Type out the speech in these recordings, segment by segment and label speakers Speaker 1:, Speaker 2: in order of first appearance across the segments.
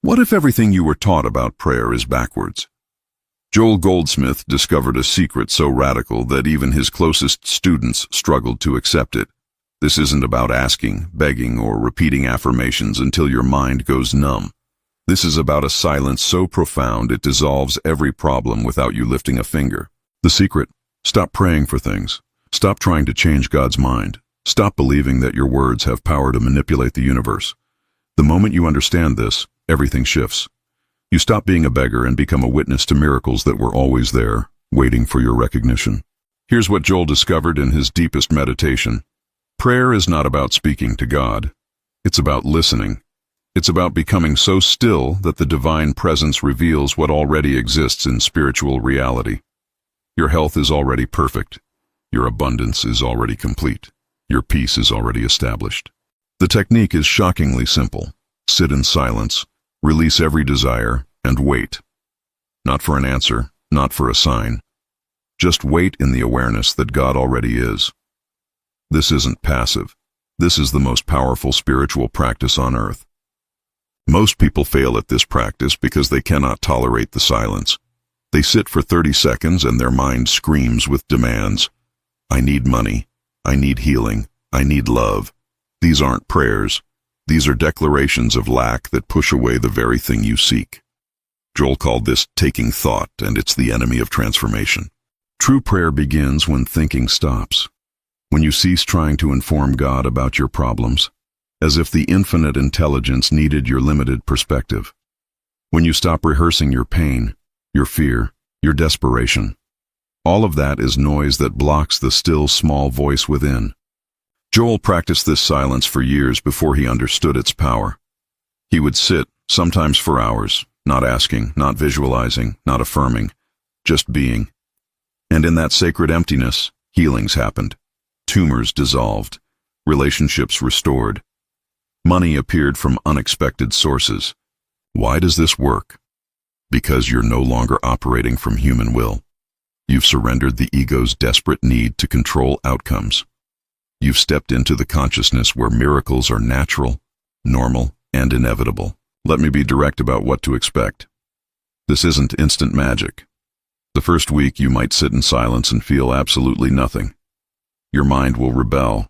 Speaker 1: What if everything you were taught about prayer is backwards? Joel Goldsmith discovered a secret so radical that even his closest students struggled to accept it. This isn't about asking, begging, or repeating affirmations until your mind goes numb. This is about a silence so profound it dissolves every problem without you lifting a finger. The secret: stop praying for things. Stop trying to change God's mind. Stop believing that your words have power to manipulate the universe. The moment you understand this, everything shifts. You stop being a beggar and become a witness to miracles that were always there, waiting for your recognition. Here's what Joel discovered in his deepest meditation. Prayer is not about speaking to God. It's about listening. It's about becoming so still that the divine presence reveals what already exists in spiritual reality. Your health is already perfect. Your abundance is already complete. Your peace is already established. The technique is shockingly simple. Sit in silence, release every desire, and wait. Not for an answer, not for a sign. Just wait in the awareness that God already is. This isn't passive. This is the most powerful spiritual practice on earth. Most people fail at this practice because they cannot tolerate the silence. They sit for 30 seconds and their mind screams with demands. I need money. I need healing. I need love. These aren't prayers. These are declarations of lack that push away the very thing you seek. Joel called this taking thought, and it's the enemy of transformation. True prayer begins when thinking stops. When you cease trying to inform God about your problems, as if the infinite intelligence needed your limited perspective. When you stop rehearsing your pain, your fear, your desperation. All of that is noise that blocks the still small voice within. Joel practiced this silence for years before he understood its power. He would sit, sometimes for hours, not asking, not visualizing, not affirming, just being. And in that sacred emptiness, healings happened. Tumors dissolved. Relationships restored. Money appeared from unexpected sources. Why does this work? Because you're no longer operating from human will. You've surrendered the ego's desperate need to control outcomes. You've stepped into the consciousness where miracles are natural, normal, and inevitable. Let me be direct about what to expect. This isn't instant magic. The first week you might sit in silence and feel absolutely nothing. Your mind will rebel.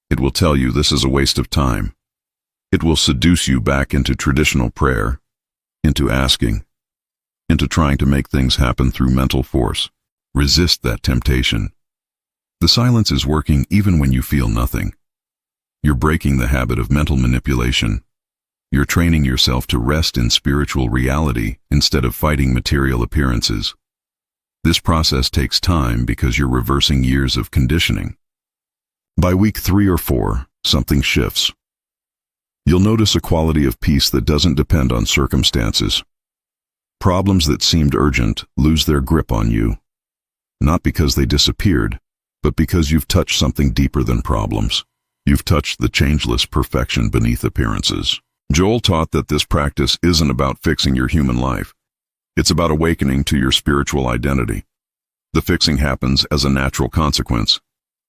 Speaker 1: It will tell you this is a waste of time. It will seduce you back into traditional prayer, into asking, into trying to make things happen through mental force. Resist that temptation. The silence is working even when you feel nothing. You're breaking the habit of mental manipulation. You're training yourself to rest in spiritual reality instead of fighting material appearances. This process takes time because you're reversing years of conditioning. By week 3 or 4, something shifts. You'll notice a quality of peace that doesn't depend on circumstances. Problems that seemed urgent lose their grip on you. Not because they disappeared, but because you've touched something deeper than problems. You've touched the changeless perfection beneath appearances. Joel taught that this practice isn't about fixing your human life. It's about awakening to your spiritual identity. The fixing happens as a natural consequence.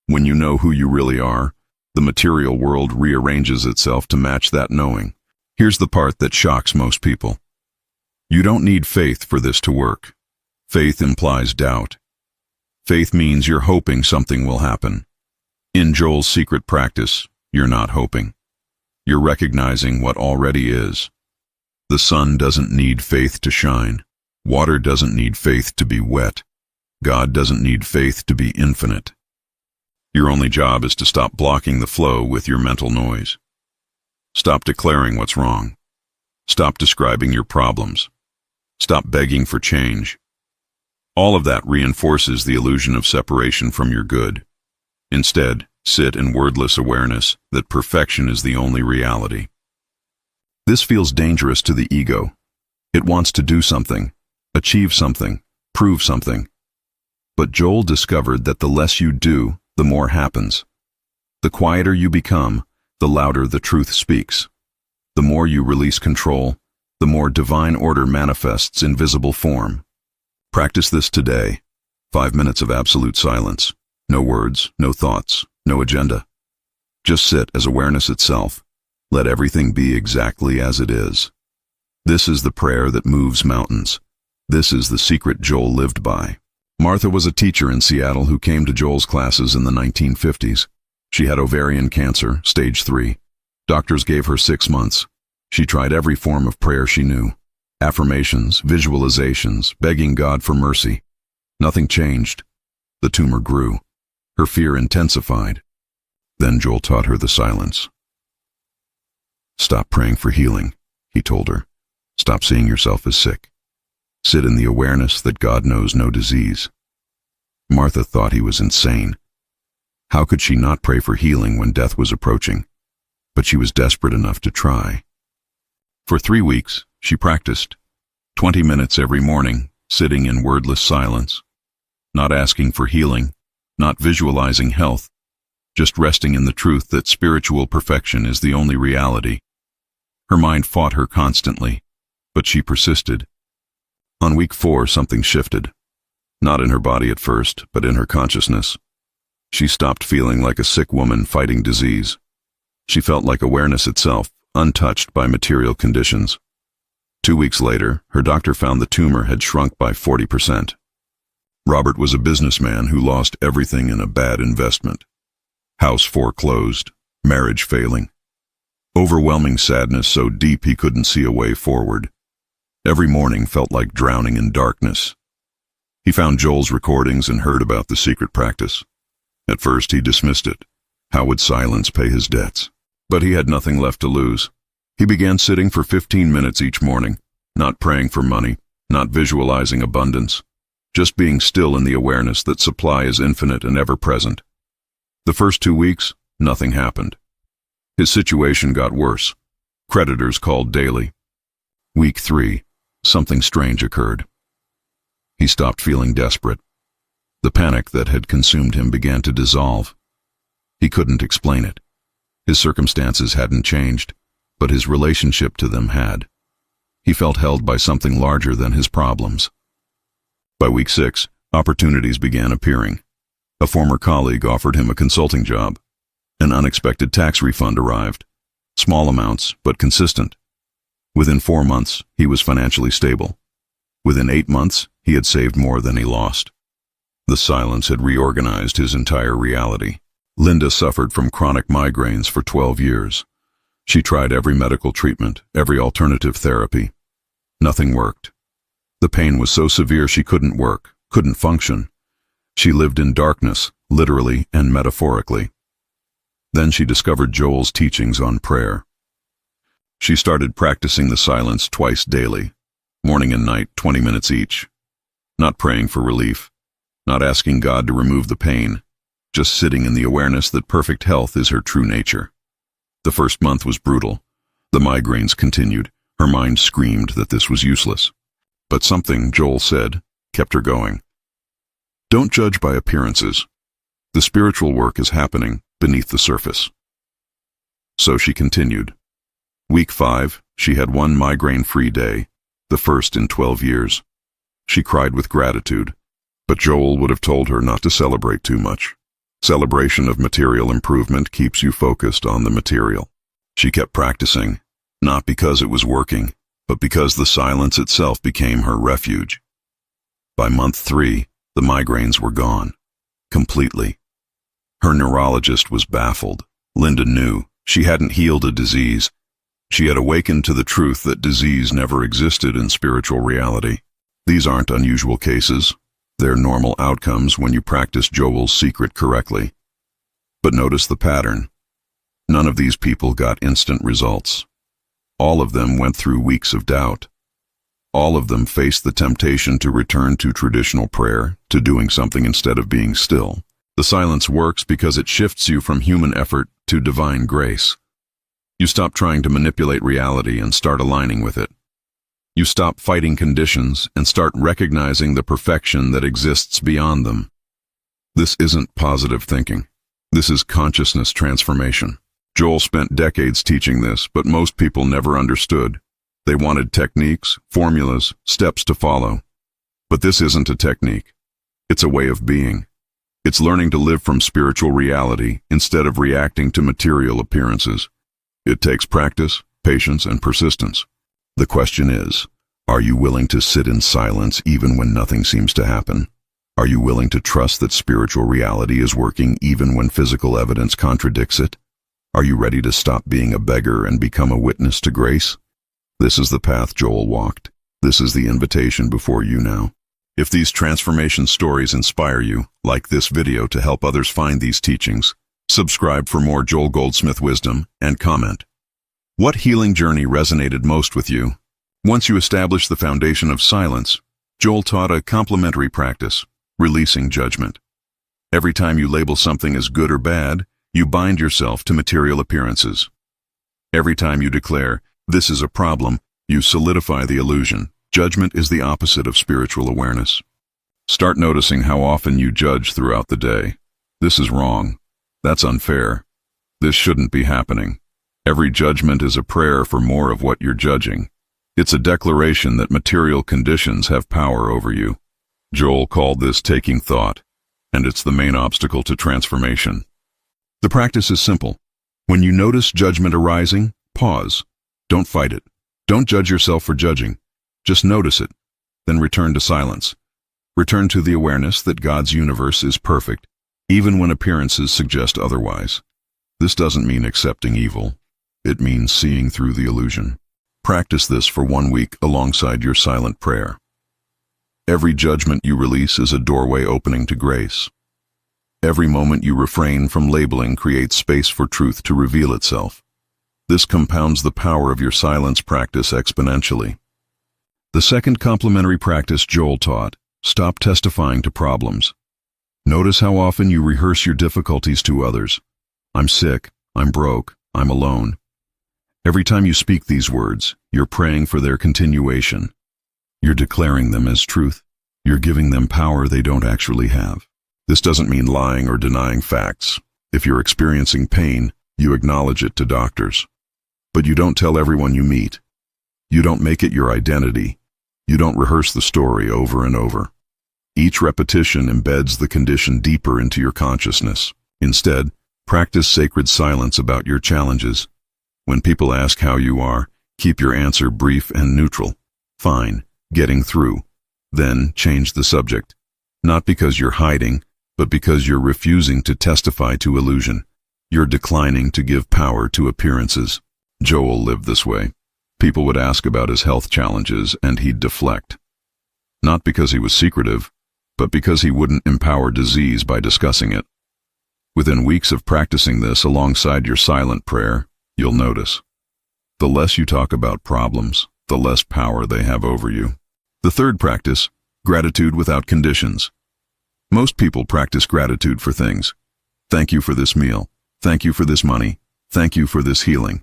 Speaker 1: When you know who you really are, the material world rearranges itself to match that knowing. Here's the part that shocks most people. You don't need faith for this to work. Faith implies doubt. Faith means you're hoping something will happen. In Joel's secret practice, you're not hoping. You're recognizing what already is. The sun doesn't need faith to shine. Water doesn't need faith to be wet. God doesn't need faith to be infinite. Your only job is to stop blocking the flow with your mental noise. Stop declaring what's wrong. Stop describing your problems. Stop begging for change. All of that reinforces the illusion of separation from your good. Instead, sit in wordless awareness that perfection is the only reality. This feels dangerous to the ego. It wants to do something, achieve something, prove something. But Joel discovered that the less you do, the more happens. The quieter you become, the louder the truth speaks. The more you release control, the more divine order manifests in visible form. Practice this today. 5 minutes of absolute silence. No words, no thoughts, no agenda. Just sit as awareness itself. Let everything be exactly as it is. This is the prayer that moves mountains. This is the secret Joel lived by. Martha was a teacher in Seattle who came to Joel's classes in the 1950s. She had ovarian cancer, stage 3. Doctors gave her 6 months. She tried every form of prayer she knew. Affirmations, visualizations, begging God for mercy. Nothing changed. The tumor grew. Her fear intensified. Then Joel taught her the silence. Stop praying for healing, he told her. Stop seeing yourself as sick. Sit in the awareness that God knows no disease. Martha thought he was insane. How could she not pray for healing when death was approaching? But she was desperate enough to try. For 3 weeks, she practiced. 20 minutes every morning, sitting in wordless silence. Not asking for healing, not visualizing health, just resting in the truth that spiritual perfection is the only reality. Her mind fought her constantly, but she persisted. On week 4, something shifted. Not in her body at first, but in her consciousness. She stopped feeling like a sick woman fighting disease. She felt like awareness itself, untouched by material conditions. 2 weeks later, her doctor found the tumor had shrunk by 40%. Robert was a businessman who lost everything in a bad investment. House foreclosed, marriage failing. Overwhelming sadness so deep he couldn't see a way forward. Every morning felt like drowning in darkness. He found Joel's recordings and heard about the secret practice. At first he dismissed it. How would silence pay his debts? But he had nothing left to lose. He began sitting for 15 minutes each morning, not praying for money, not visualizing abundance, just being still in the awareness that supply is infinite and ever-present. The first 2 weeks, nothing happened. His situation got worse. Creditors called daily. Week 3, something strange occurred. He stopped feeling desperate. The panic that had consumed him began to dissolve. He couldn't explain it. His circumstances hadn't changed, but his relationship to them had. He felt held by something larger than his problems. By week 6, opportunities began appearing. A former colleague offered him a consulting job. An unexpected tax refund arrived. Small amounts, but consistent. Within 4 months, he was financially stable. Within 8 months, he had saved more than he lost. The silence had reorganized his entire reality. Linda suffered from chronic migraines for 12 years. She tried every medical treatment, every alternative therapy. Nothing worked. The pain was so severe she couldn't work, couldn't function. She lived in darkness, literally and metaphorically. Then she discovered Joel's teachings on prayer. She started practicing the silence twice daily, morning and night, 20 minutes each. Not praying for relief, not asking God to remove the pain, just sitting in the awareness that perfect health is her true nature. The first month was brutal. The migraines continued. Her mind screamed that this was useless. But something, Joel said, kept her going. Don't judge by appearances. The spiritual work is happening beneath the surface. So she continued. Week 5, she had 1 migraine-free day, the first in 12 years. She cried with gratitude, but Joel would have told her not to celebrate too much. Celebration of material improvement keeps you focused on the material. She kept practicing, not because it was working, but because the silence itself became her refuge. By month 3, the migraines were gone. Completely. Her neurologist was baffled. Linda knew she hadn't healed a disease. She had awakened to the truth that disease never existed in spiritual reality. These aren't unusual cases. They're normal outcomes when you practice Joel's secret correctly. But notice the pattern. None of these people got instant results. All of them went through weeks of doubt. All of them faced the temptation to return to traditional prayer, to doing something instead of being still. The silence works because it shifts you from human effort to divine grace. You stop trying to manipulate reality and start aligning with it. You stop fighting conditions and start recognizing the perfection that exists beyond them. This isn't positive thinking. This is consciousness transformation. Joel spent decades teaching this, but most people never understood. They wanted techniques, formulas, steps to follow. But this isn't a technique. It's a way of being. It's learning to live from spiritual reality instead of reacting to material appearances. It takes practice, patience, and persistence. The question is, are you willing to sit in silence even when nothing seems to happen? Are you willing to trust that spiritual reality is working even when physical evidence contradicts it? Are you ready to stop being a beggar and become a witness to grace? This is the path Joel walked. This is the invitation before you now. If these transformation stories inspire you, like this video to help others find these teachings, subscribe for more Joel Goldsmith wisdom, and comment. What healing journey resonated most with you? Once you establish the foundation of silence, Joel taught a complementary practice, releasing judgment. Every time you label something as good or bad, you bind yourself to material appearances. Every time you declare, "This is a problem," you solidify the illusion. Judgment is the opposite of spiritual awareness. Start noticing how often you judge throughout the day. This is wrong. That's unfair. This shouldn't be happening. Every judgment is a prayer for more of what you're judging. It's a declaration that material conditions have power over you. Joel called this taking thought, and it's the main obstacle to transformation. The practice is simple. When you notice judgment arising, pause. Don't fight it. Don't judge yourself for judging. Just notice it, then return to silence. Return to the awareness that God's universe is perfect, even when appearances suggest otherwise. This doesn't mean accepting evil. It means seeing through the illusion. Practice this for 1 week alongside your silent prayer. Every judgment you release is a doorway opening to grace. Every moment you refrain from labeling creates space for truth to reveal itself. This compounds the power of your silence practice exponentially. The second complementary practice Joel taught, stop testifying to problems. Notice how often you rehearse your difficulties to others. I'm sick, I'm broke, I'm alone. Every time you speak these words, you're praying for their continuation. You're declaring them as truth. You're giving them power they don't actually have. This doesn't mean lying or denying facts. If you're experiencing pain, you acknowledge it to doctors. But you don't tell everyone you meet. You don't make it your identity. You don't rehearse the story over and over. Each repetition embeds the condition deeper into your consciousness. Instead, practice sacred silence about your challenges. When people ask how you are, keep your answer brief and neutral. Fine, getting through. Then change the subject. Not because you're hiding, but because you're refusing to testify to illusion. You're declining to give power to appearances. Joel lived this way. People would ask about his health challenges, and he'd deflect. Not because he was secretive, but because he wouldn't empower disease by discussing it. Within weeks of practicing this alongside your silent prayer, you'll notice. The less you talk about problems, the less power they have over you. The third practice, gratitude without conditions. Most people practice gratitude for things. Thank you for this meal. Thank you for this money. Thank you for this healing.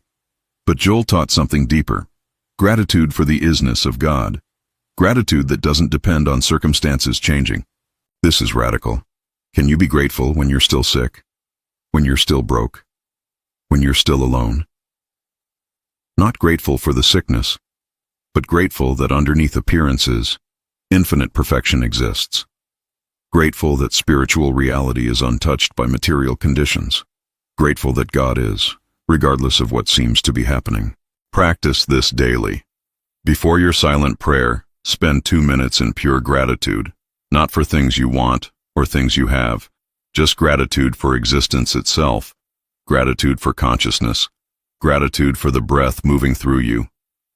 Speaker 1: But Joel taught something deeper. Gratitude for the isness of God. Gratitude that doesn't depend on circumstances changing. This is radical. Can you be grateful when you're still sick? When you're still broke? When you're still alone? Not grateful for the sickness, but grateful that underneath appearances, infinite perfection exists. Grateful that spiritual reality is untouched by material conditions. Grateful that God is, regardless of what seems to be happening. Practice this daily. Before your silent prayer, spend 2 minutes in pure gratitude, not for things you want or things you have, just gratitude for existence itself, gratitude for consciousness, gratitude for the breath moving through you,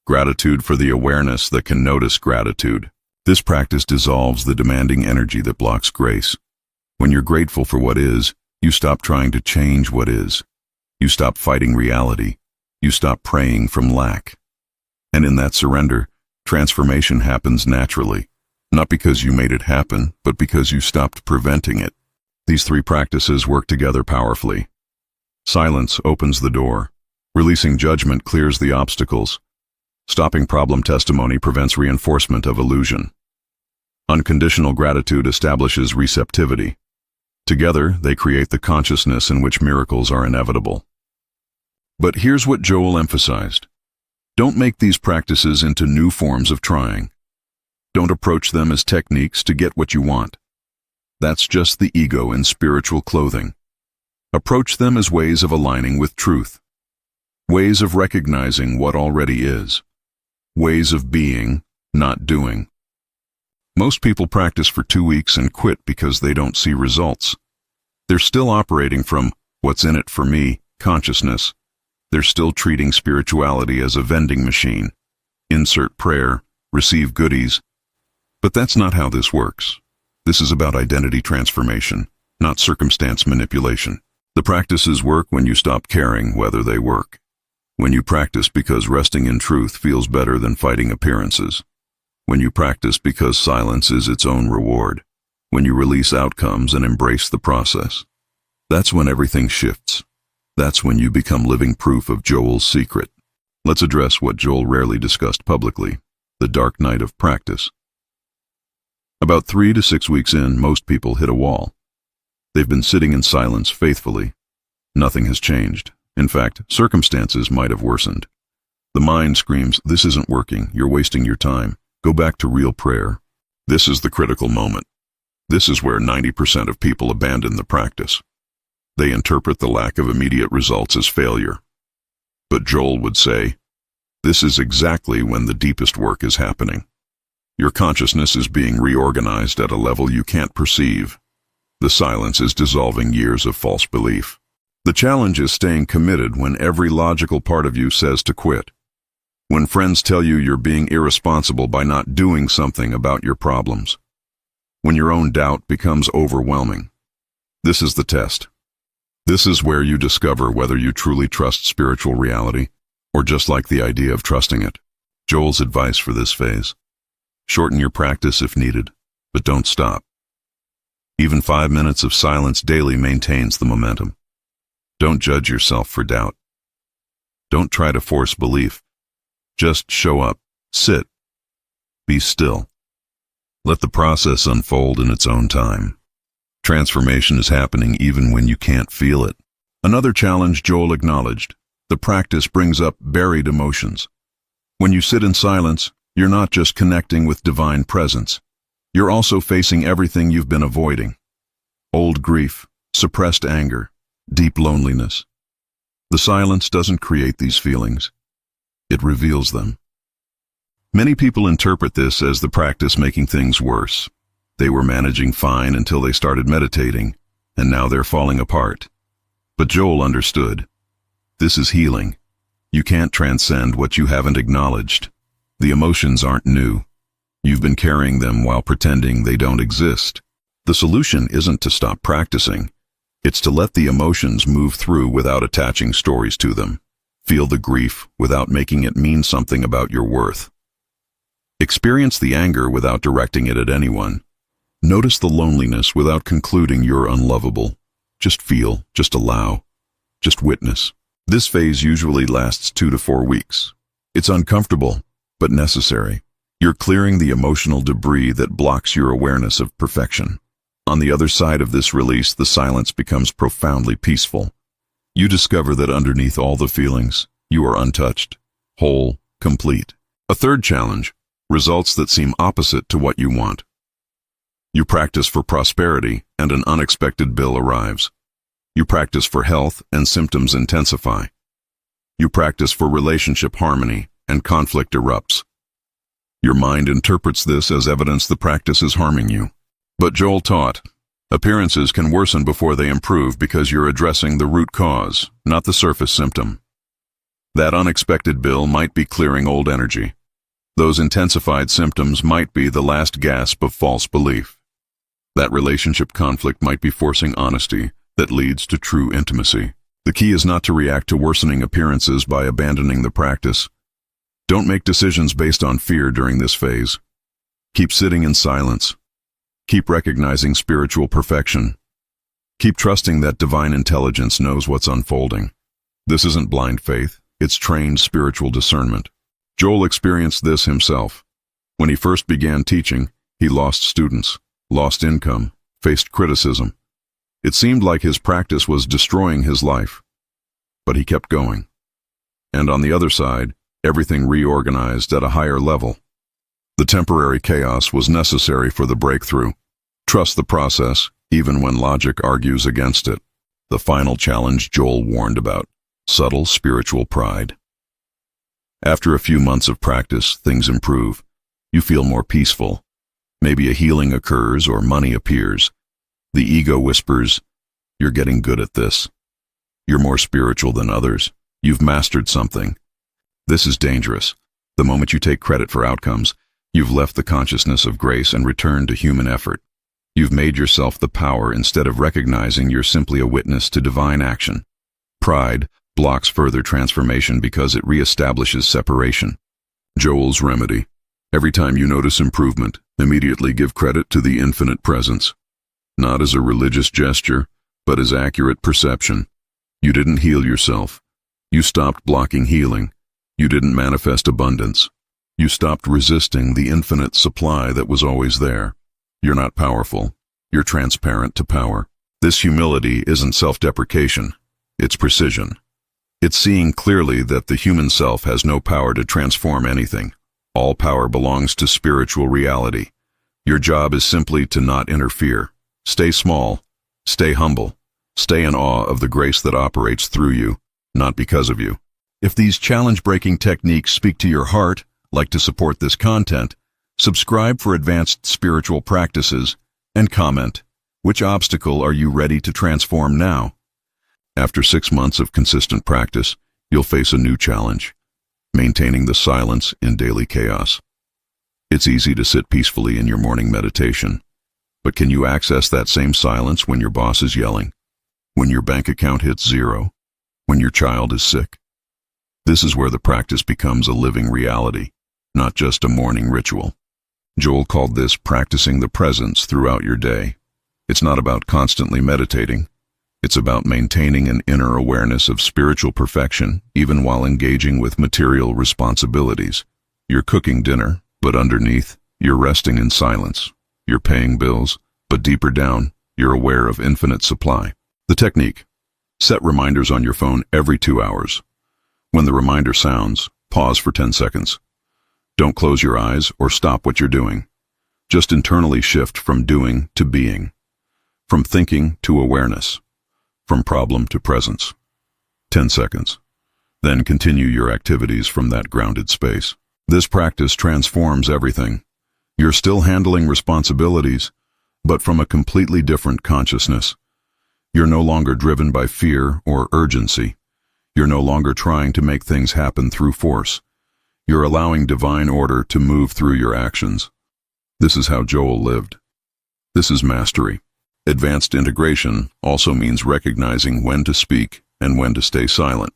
Speaker 1: gratitude for the awareness that can notice gratitude. This practice dissolves the demanding energy that blocks grace. When you're grateful for what is, you stop trying to change what is. You stop fighting reality. You stop praying from lack. And in that surrender, transformation happens naturally, not because you made it happen, but because you stopped preventing it. These 3 practices work together powerfully. Silence opens the door. Releasing judgment clears the obstacles. Stopping problem testimony prevents reinforcement of illusion. Unconditional gratitude establishes receptivity. Together, they create the consciousness in which miracles are inevitable. But here's what Joel emphasized. Don't make these practices into new forms of trying. Don't approach them as techniques to get what you want. That's just the ego in spiritual clothing. Approach them as ways of aligning with truth. Ways of recognizing what already is. ways of being, not doing. Most people practice for 2 weeks and quit because they don't see results. They're still operating from what's in it for me consciousness. They're still treating spirituality as a vending machine. Insert prayer, receive goodies. But that's not how this works. This is about identity transformation, not circumstance manipulation. The practices work when you stop caring whether they work. When you practice because resting in truth feels better than fighting appearances. When you practice because silence is its own reward. When you release outcomes and embrace the process. That's when everything shifts. That's when you become living proof of Joel's secret. Let's address what Joel rarely discussed publicly, the dark night of practice. About 3 to 6 weeks in, most people hit a wall. They've been sitting in silence faithfully. Nothing has changed. In fact, circumstances might have worsened. The mind screams, "This isn't working, you're wasting your time. Go back to real prayer." This is the critical moment. This is where 90% of people abandon the practice. They interpret the lack of immediate results as failure. But Joel would say, this is exactly when the deepest work is happening. Your consciousness is being reorganized at a level you can't perceive. The silence is dissolving years of false belief. The challenge is staying committed when every logical part of you says to quit. When friends tell you you're being irresponsible by not doing something about your problems. When your own doubt becomes overwhelming. This is the test. This is where you discover whether you truly trust spiritual reality, or just like the idea of trusting it. Joel's advice for this phase: shorten your practice if needed, but don't stop. Even 5 minutes of silence daily maintains the momentum. Don't judge yourself for doubt. Don't try to force belief. Just show up, sit, be still. Let the process unfold in its own time. Transformation is happening even when you can't feel it. Another challenge Joel acknowledged: the practice brings up buried emotions. When you sit in silence, you're not just connecting with divine presence. You're also facing everything you've been avoiding. Old grief, suppressed anger, deep loneliness. The silence doesn't create these feelings. It reveals them. Many people interpret this as the practice making things worse. They were managing fine until they started meditating, and now they're falling apart. But Joel understood. This is healing. You can't transcend what you haven't acknowledged. The emotions aren't new. You've been carrying them while pretending they don't exist. The solution isn't to stop practicing. It's to let the emotions move through without attaching stories to them. Feel the grief without making it mean something about your worth. Experience the anger without directing it at anyone. Notice the loneliness without concluding you're unlovable. Just feel, just allow, just witness. This phase usually lasts 2 to 4 weeks. It's uncomfortable, but necessary. You're clearing the emotional debris that blocks your awareness of perfection. On the other side of this release, the silence becomes profoundly peaceful. You discover that underneath all the feelings, you are untouched, whole, complete. A third challenge: results that seem opposite to what you want. You practice for prosperity, and an unexpected bill arrives. You practice for health, and symptoms intensify. You practice for relationship harmony, and conflict erupts. Your mind interprets this as evidence the practice is harming you. But Joel taught, appearances can worsen before they improve because you're addressing the root cause, not the surface symptom. That unexpected bill might be clearing old energy. Those intensified symptoms might be the last gasp of false belief. That relationship conflict might be forcing honesty that leads to true intimacy. The key is not to react to worsening appearances by abandoning the practice. Don't make decisions based on fear during this phase. Keep sitting in silence. Keep recognizing spiritual perfection. Keep trusting that divine intelligence knows what's unfolding. This isn't blind faith, it's trained spiritual discernment. Joel experienced this himself. When he first began teaching, he lost students, lost income, faced criticism. It seemed like his practice was destroying his life. But he kept going. And on the other side, everything reorganized at a higher level. The temporary chaos was necessary for the breakthrough. Trust the process, even when logic argues against it. The final challenge Joel warned about: subtle spiritual pride. After a few months of practice, things improve. You feel more peaceful. Maybe a healing occurs or money appears. The ego whispers, "You're getting good at this. You're more spiritual than others. You've mastered something." This is dangerous. The moment you take credit for outcomes, you've left the consciousness of grace and returned to human effort. You've made yourself the power instead of recognizing you're simply a witness to divine action. Pride blocks further transformation because it reestablishes separation. Joel's remedy. Every time you notice improvement, immediately give credit to the infinite presence. Not as a religious gesture, but as accurate perception. You didn't heal yourself. You stopped blocking healing. You didn't manifest abundance. You stopped resisting the infinite supply that was always there. You're not powerful. You're transparent to power. This humility isn't self-deprecation. It's precision. It's seeing clearly that the human self has no power to transform anything. All power belongs to spiritual reality. Your job is simply to not interfere. Stay small. Stay humble. Stay in awe of the grace that operates through you, not because of you. If these challenge-breaking techniques speak to your heart, like to support this content, subscribe for advanced spiritual practices, and comment, which obstacle are you ready to transform now? After 6 months of consistent practice, you'll face a new challenge: maintaining the silence in daily chaos. It's easy to sit peacefully in your morning meditation, but can you access that same silence when your boss is yelling, when your bank account hits zero, when your child is sick? This is where the practice becomes a living reality, not just a morning ritual. Joel called this practicing the presence throughout your day. It's not about constantly meditating. It's about maintaining an inner awareness of spiritual perfection, even while engaging with material responsibilities. You're cooking dinner, but underneath, you're resting in silence. You're paying bills, but deeper down, you're aware of infinite supply. The technique: set reminders on your phone every 2 hours. When the reminder sounds, pause for 10 seconds. Don't close your eyes or stop what you're doing. Just internally shift from doing to being, from thinking to awareness, from problem to presence. 10 seconds. Then continue your activities from that grounded space. This practice transforms everything. You're still handling responsibilities, but from a completely different consciousness. You're no longer driven by fear or urgency. You're no longer trying to make things happen through force. You're allowing divine order to move through your actions. This is how Joel lived. This is mastery. Advanced integration also means recognizing when to speak and when to stay silent.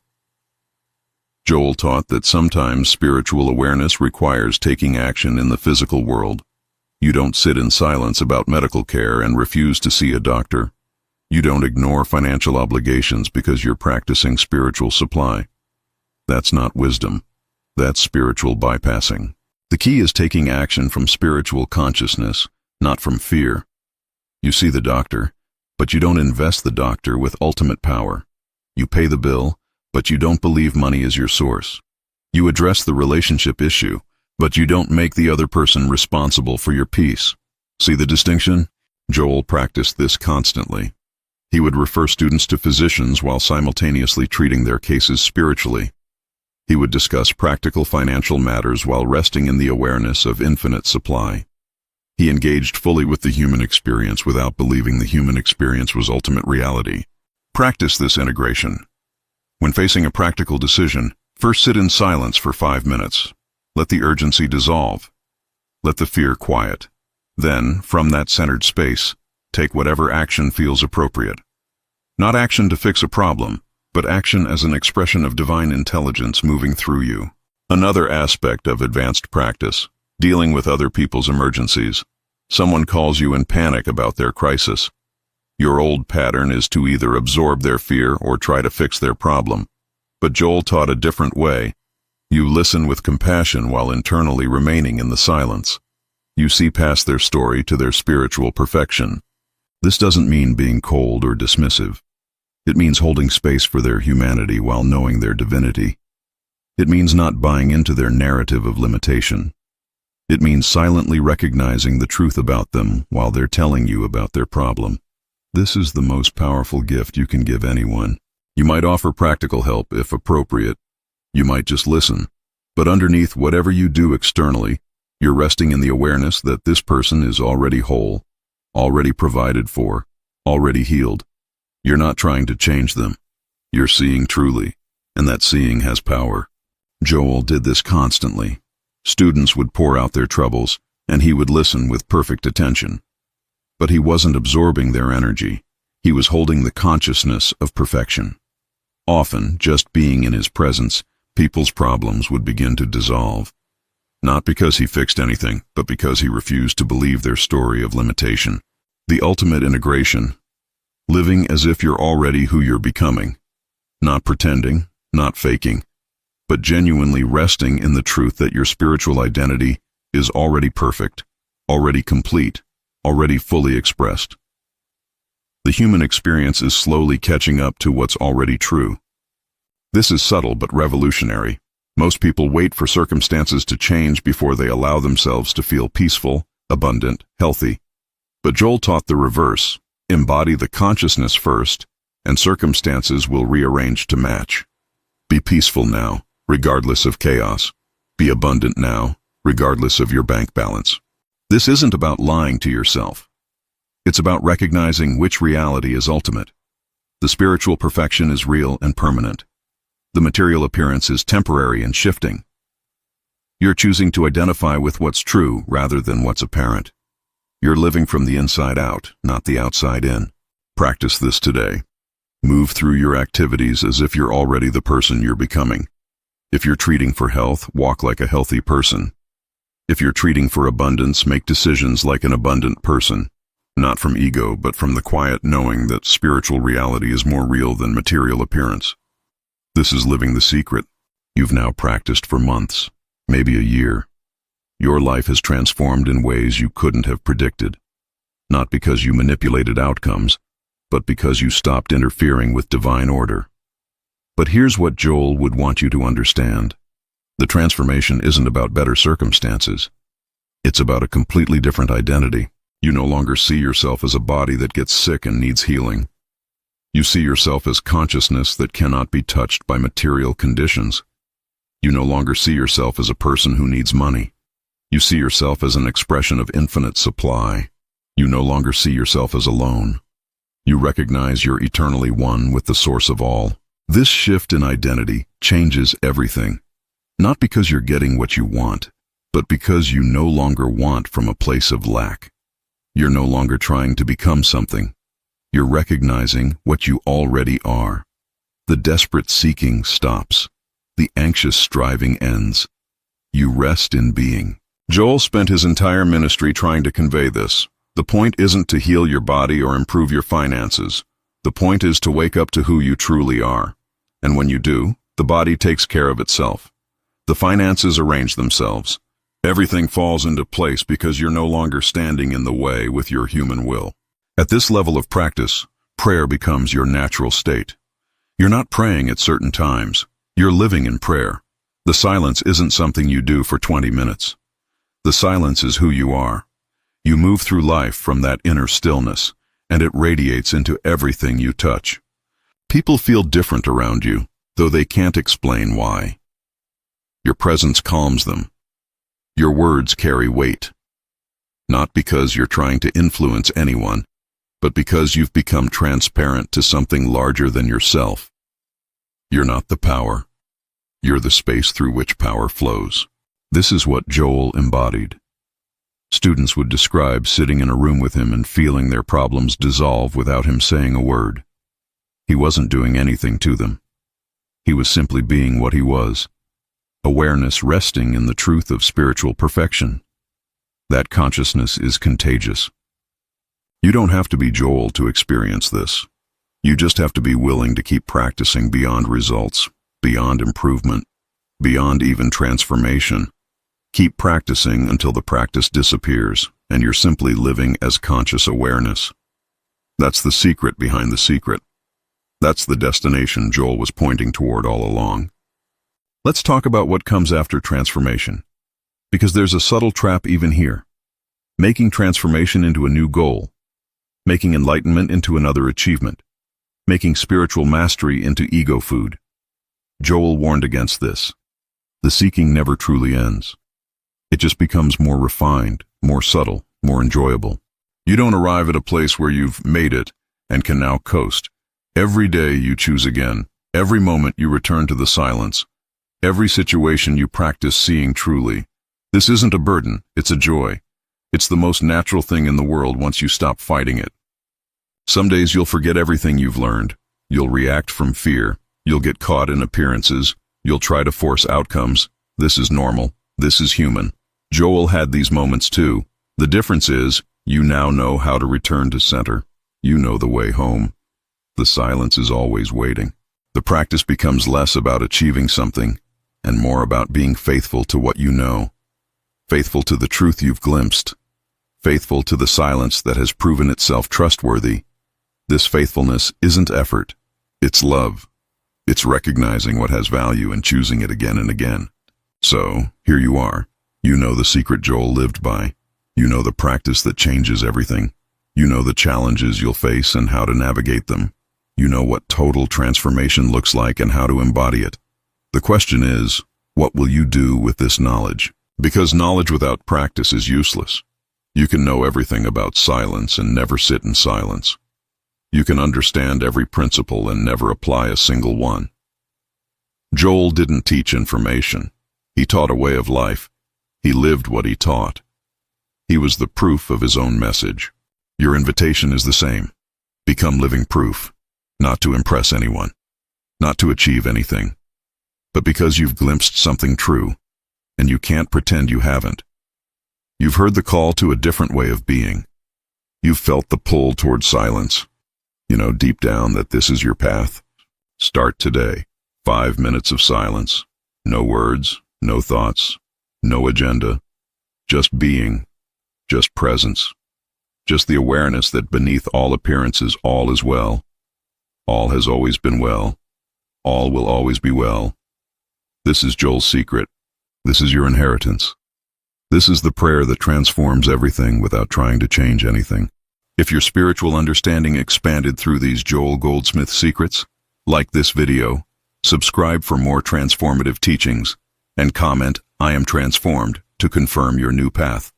Speaker 1: Joel taught that sometimes spiritual awareness requires taking action in the physical world. You don't sit in silence about medical care and refuse to see a doctor. You don't ignore financial obligations because you're practicing spiritual supply. That's not wisdom. That's spiritual bypassing. The key is taking action from spiritual consciousness, not from fear. You see the doctor, but you don't invest the doctor with ultimate power. You pay the bill, but you don't believe money is your source. You address the relationship issue, but you don't make the other person responsible for your peace. See the distinction? Joel practiced this constantly. He would refer students to physicians while simultaneously treating their cases spiritually. He would discuss practical financial matters while resting in the awareness of infinite supply. He engaged fully with the human experience without believing the human experience was ultimate reality. Practice this integration. When facing a practical decision, first sit in silence for 5 minutes. Let the urgency dissolve. Let the fear quiet. Then, from that centered space, take whatever action feels appropriate. Not action to fix a problem, but action as an expression of divine intelligence moving through you. Another aspect of advanced practice: dealing with other people's emergencies. Someone calls you in panic about their crisis. Your old pattern is to either absorb their fear or try to fix their problem. But Joel taught a different way. You listen with compassion while internally remaining in the silence. You see past their story to their spiritual perfection. This doesn't mean being cold or dismissive. It means holding space for their humanity while knowing their divinity. It means not buying into their narrative of limitation. It means silently recognizing the truth about them while they're telling you about their problem. This is the most powerful gift you can give anyone. You might offer practical help if appropriate. You might just listen. But underneath whatever you do externally, you're resting in the awareness that this person is already whole, already provided for, already healed. You're not trying to change them. You're seeing truly, and that seeing has power. Joel did this constantly. Students would pour out their troubles, and he would listen with perfect attention. But he wasn't absorbing their energy. He was holding the consciousness of perfection. Often, just being in his presence, people's problems would begin to dissolve. Not because he fixed anything, but because he refused to believe their story of limitation. The ultimate integration. Living as if you're already who you're becoming. Not pretending, not faking, but genuinely resting in the truth that your spiritual identity is already perfect, already complete, already fully expressed. The human experience is slowly catching up to what's already true. This is subtle but revolutionary. Most people wait for circumstances to change before they allow themselves to feel peaceful, abundant, healthy. But Joel taught the reverse. Embody the consciousness first, and circumstances will rearrange to match. Be peaceful now, regardless of chaos. Be abundant now, regardless of your bank balance. This isn't about lying to yourself. It's about recognizing which reality is ultimate. The spiritual perfection is real and permanent. The material appearance is temporary and shifting. You're choosing to identify with what's true rather than what's apparent. You're living from the inside out, not the outside in. Practice this today. Move through your activities as if you're already the person you're becoming. If you're treating for health, walk like a healthy person. If you're treating for abundance, make decisions like an abundant person. Not from ego, but from the quiet knowing that spiritual reality is more real than material appearance. This is living the secret. You've now practiced for months, maybe a year. Your life has transformed in ways you couldn't have predicted. Not because you manipulated outcomes, but because you stopped interfering with divine order. But here's what Joel would want you to understand. The transformation isn't about better circumstances. It's about a completely different identity. You no longer see yourself as a body that gets sick and needs healing. You see yourself as consciousness that cannot be touched by material conditions. You no longer see yourself as a person who needs money. You see yourself as an expression of infinite supply. You no longer see yourself as alone. You recognize you're eternally one with the source of all. This shift in identity changes everything. Not because you're getting what you want, but because you no longer want from a place of lack. You're no longer trying to become something. You're recognizing what you already are. The desperate seeking stops. The anxious striving ends. You rest in being. Joel spent his entire ministry trying to convey this. The point isn't to heal your body or improve your finances. The point is to wake up to who you truly are. And when you do, the body takes care of itself. The finances arrange themselves. Everything falls into place because you're no longer standing in the way with your human will. At this level of practice, prayer becomes your natural state. You're not praying at certain times. You're living in prayer. The silence isn't something you do for 20 minutes. The silence is who you are. You move through life from that inner stillness, and it radiates into everything you touch. People feel different around you, though they can't explain why. Your presence calms them. Your words carry weight. Not because you're trying to influence anyone, but because you've become transparent to something larger than yourself. You're not the power. You're the space through which power flows. This is what Joel embodied. Students would describe sitting in a room with him and feeling their problems dissolve without him saying a word. He wasn't doing anything to them. He was simply being what he was. Awareness resting in the truth of spiritual perfection. That consciousness is contagious. You don't have to be Joel to experience this. You just have to be willing to keep practicing beyond results, beyond improvement, beyond even transformation. Keep practicing until the practice disappears, and you're simply living as conscious awareness. That's the secret behind the secret. That's the destination Joel was pointing toward all along. Let's talk about what comes after transformation, because there's a subtle trap even here. Making transformation into a new goal, making enlightenment into another achievement, making spiritual mastery into ego food. Joel warned against this. the seeking never truly ends. It just becomes more refined, more subtle, more enjoyable. You don't arrive at a place where you've made it and can now coast. Every day you choose again. Every moment you return to the silence. Every situation you practice seeing truly. This isn't a burden, it's a joy. It's the most natural thing in the world once you stop fighting it. Some days you'll forget everything you've learned. You'll react from fear. You'll get caught in appearances. You'll try to force outcomes. This is normal. This is human. Joel had these moments too. The difference is, you now know how to return to center. You know the way home. The silence is always waiting. The practice becomes less about achieving something and more about being faithful to what you know. Faithful to the truth you've glimpsed. Faithful to the silence that has proven itself trustworthy. This faithfulness isn't effort. It's love. It's recognizing what has value and choosing it again and again. So, here you are. You know the secret Joel lived by. You know the practice that changes everything. You know the challenges you'll face and how to navigate them. You know what total transformation looks like and how to embody it. The question is, what will you do with this knowledge? Because knowledge without practice is useless. You can know everything about silence and never sit in silence. You can understand every principle and never apply a single one. Joel didn't teach information. He taught a way of life. He lived what he taught. He was the proof of his own message. Your invitation is the same. Become living proof, not to impress anyone, not to achieve anything, but because you've glimpsed something true, and you can't pretend you haven't. You've heard the call to a different way of being. You've felt the pull toward silence. You know deep down that this is your path. Start today. 5 minutes of silence. No words, no thoughts, no agenda. Just being, just presence. Just the awareness that beneath all appearances all is well. All has always been well. All will always be well. This is Joel's secret. This is your inheritance. This is the prayer that transforms everything without trying to change anything. If your spiritual understanding expanded through these Joel Goldsmith secrets, like this video, subscribe for more transformative teachings, and comment, "I am transformed," to confirm your new path.